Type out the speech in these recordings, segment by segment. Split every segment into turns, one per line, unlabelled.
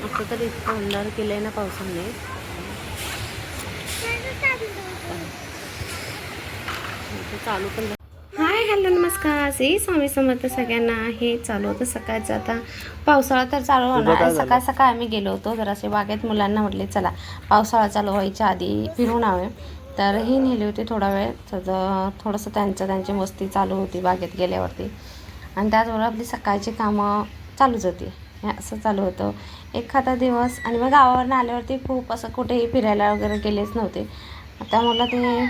आता तर इतकं अंधार केलंय ना पावसाने. चालू पण. हाय हॅलो नमस्कार, श्री स्वामी समर्थ सगळ्यांना. हे चालू होतं सकाळचं. आता पावसाळा तर चालू होणार. सकाळ सकाळ आम्ही गेलो होतो जरासे बागेत. मुलांना म्हटले चला पावसाळा चालू व्हायच्या आधी फिरून आवे. तर ही नेली होती थोडा वेळ. तर थोडंसं त्यांची मस्ती चालू होती बागेत गेल्यावरती. आणि त्याचबरोबर आपली सकाळची कामं चालूच होती. हे असं चालू होतं एखादा दिवस. आणि मग गावावरून आल्यावरती खूप असं कुठेही फिरायला वगैरे गेलेच नव्हते. आता मला ते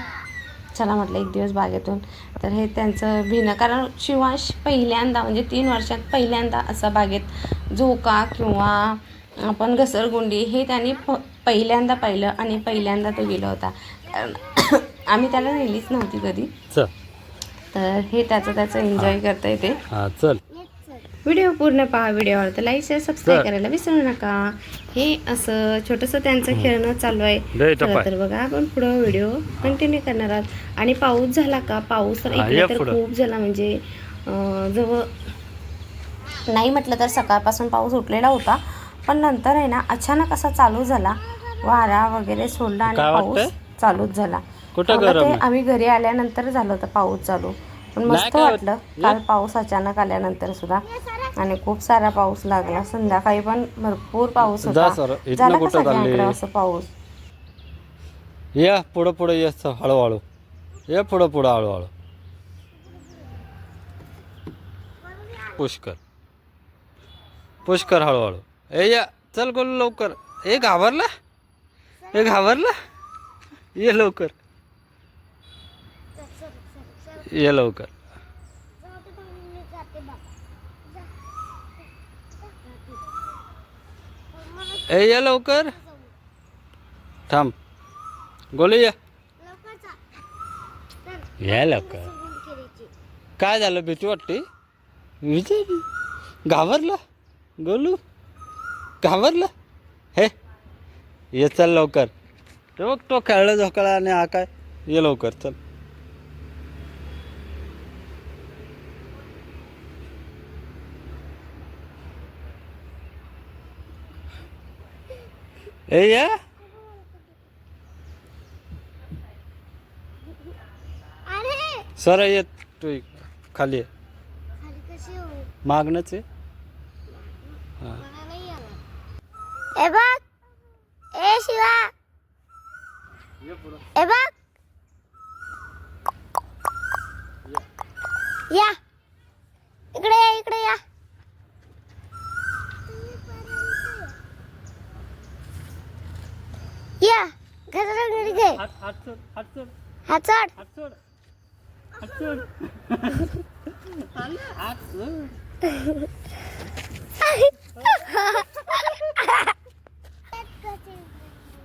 चला म्हटलं एक दिवस बागेतून. तर हे त्यांचं भिणं, कारण शिवांश पहिल्यांदा म्हणजे 3 वर्षात पहिल्यांदा असा बागेत झोका किंवा आपण घसरगुंडी हे त्यांनी पहिल्यांदा पाहिलं. आणि पहिल्यांदा तो गेला होता, कारण आम्ही त्याला नेलीच नव्हती कधी. तर हे त्याचं एन्जॉय करता येते.
चल
व्हिडिओ पूर्ण पहा. व्हिडिओ आवडतं लाईक शेअर सबस्क्राईब करायला विसरू नका. हे असं छोटंसं त्यांचं खेळणं चालू आहे. चला तर बघा आपण पुढं व्हिडिओ कंटिन्यू करणार आहोत. आणि पाऊस झाला का, पाऊस तर इकडे तर खूप झाला. म्हणजे जवळ नाही म्हटलं तर सकाळपासून पाऊस उठलेला होता. पण नंतर आहे ना अचानक असा चालू झाला, वारा वगैरे सोडला आणि पाऊस चालूच झाला. ते आम्ही घरी आल्यानंतर झालं होतं पाऊस चालू. पण मस्त वाटलं काल पाऊस अचानक आल्यानंतर सुद्धा. आणि खूप सारा पाऊस लागला. संध्याकाळी पण भरपूर पाऊस होता. झाला का सगळ्यांकडे असं पाऊस?
या पुढं पुढं ये हळूहळू. ये पुढं पुढं हळूहळू. पुष्कर हळूहळू. ए या चल गोलू लवकर. ए घाबरला, ए घाबरला. ये लवकर, ये लवकर. ए ये लवकर. थांब गोलू या लवकर. काय झालं, भीती वाटते? घाबरला गोलू, घाबरला. हे ये चल लवकर. ते बघ तो खेळला झोकाळा आणि हा काय. ये लवकर चल. ए या सर ये तू खाली मागणंच आहे.
ए बघ, ए शिवा, ए बघ या इकडे या, इकडे या. या घराकडे घे. हात सोड.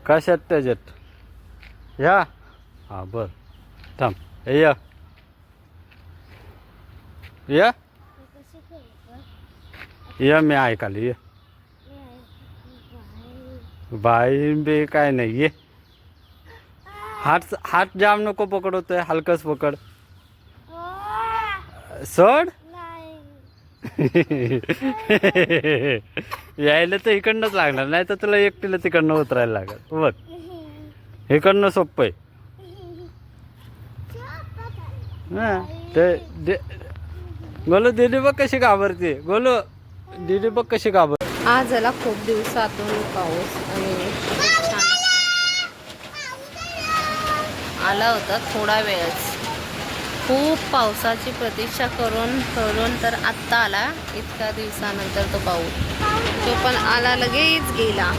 कशात त्याच्यात या. हा बर थांब. ए या या या मी ऐकाली. ये बाई बे काय नाही. ये हात जाम नको पकडतोय, हलकस पकड. सोड. यायला तर इकडनंच लागणार, नाही तर तुला एकटीला तिकडनं उतरायला लागत. बघ इकडनं सोपं आहे. ते गोलू दीदी बघ कशी घाबरते. गोलू दीदी बघ कशी घाबर.
आज झाला खूप दिवसातून पाऊस आणि छान आला होता. थोडा वेळच खूप पावसाची प्रतीक्षा करून तर आत्ता आला. इतक्या दिवसानंतर तो पाऊस, तो पण आला लगेच गेला.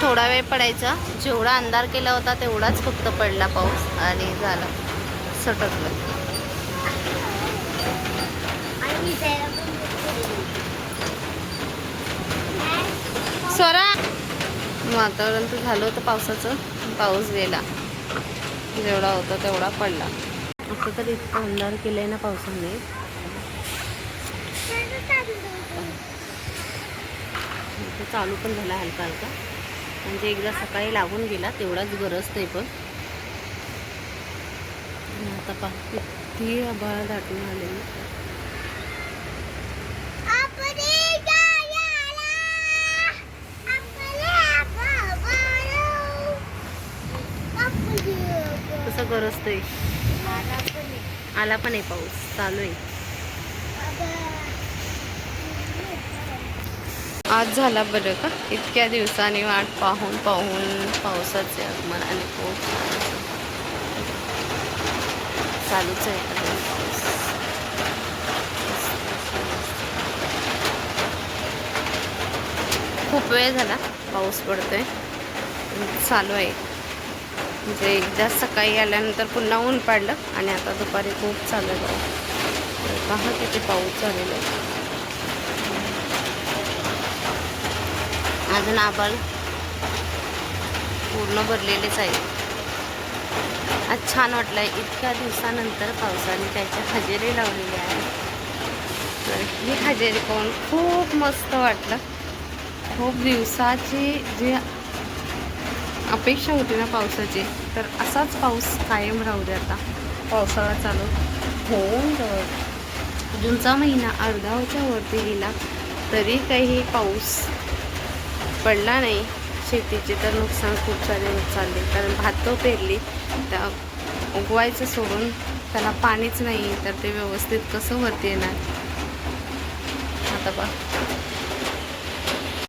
थोडा वेळ पडायचा, जेवढा अंधार केला होता तेवढाच फक्त पडला पाऊस आणि झाला सटकलं. स्वरा वातावरण तर झालं होतं पावसाचं, पाऊस गेला. जेवढा होता तेवढा पडला. आता तर इतकं अंधार केलंय ना पावसाने. चालू पण झाला हलका हलका. म्हणजे एकदा सकाळी लागून गेला तेवढाच गरज नाही. पण आता किती आभाळ दाटून आले. गरजतोय. आला पण आहे पाऊस चालू आहे. आज झाला बरं का, इतक्या दिवसांनी वाट पाहून पाहून पावसाचे आगमन आणि पाऊस चालूच आहे अजून पाऊस. खूप वेळ झाला पाऊस पडतोय, चालू आहे. म्हणजे एकदा सकाळी आल्यानंतर पुन्हा ऊन पडलं आणि आता दुपारी खूप चालू आहे पाऊस. पहा किती पाऊस झालेला आहे. अजून आभाळ पूर्ण भरलेलेच आहे. आज छान वाटलं आहे, इतक्या दिवसानंतर पावसाने त्याची हजेरी लावलेली आहे. तर ही हजेरी पाहून खूप मस्त वाटलं. खूप दिवसाची जी अपेक्षा होती ना पावसाची, तर असाच पाऊस कायम राहू दे. आता पावसाळा चालू होऊन जूनचा महिना अर्धाच्या वरती गेला तरी काही पाऊस पडला नाही. शेतीचे तर नुकसान खूप सारे होत चालले, कारण भात पेरली त्या उगवायचं सोडून त्याला पाणीच नाही, तर ते व्यवस्थित कसं वरती येणार. आता बघ